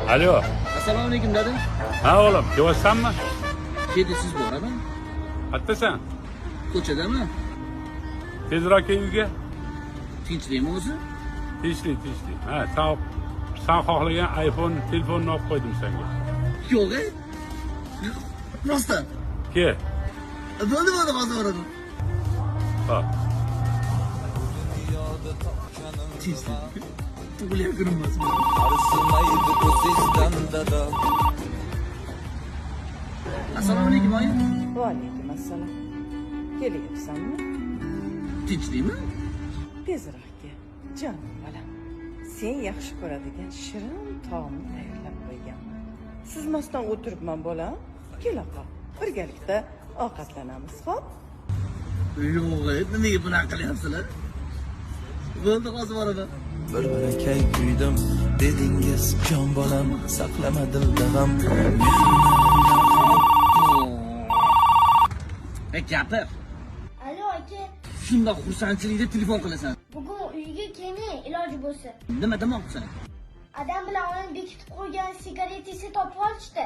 Alo. Assalomu alaykum dada. Ha oğlum, kelyapsanmi? Keyin siz boraman. Qayerdasan? Ko'chadami? Tezroq kel uyga. Tinchlikmi o'zi? Tinchlik. Ha, sen xohlagan iPhone telefonni olib qo'ydim senga. Yo'q. Rostdan. Kel. Bo'ldi, hozir boraman. Hop. Tinchlik. Tug'ilgan kunim emas. Arzimaydi o'zingizdan dada. Assalomu alaykum oyi. Va alaykum assalom. Kelyapsanmi? Tinchlikmi? Tezroq kel. Jonim bolam. Sen yaxshi ko'radigan shirin taomni tayyorlab qo'yganman. Suzmasdan o'tiribman bolam. Kela qol. Birgalikda ovqatlanamiz, xo'p? Yo'q, nimaga bunaqa qilyapsizlar? Bo'ldi, hozir boraman. Bir barakay kuydim dedingiz jon bolam, saqlama dilda g'am. Gapir. Alo aka, Shundoq xursandchilikda telefon qilasan. bugun uyga keling, iloji bo'lsa. Nima demoqchisan? Adam bilan onam bekitib qo'ygan sigaretingizni topib olishdi.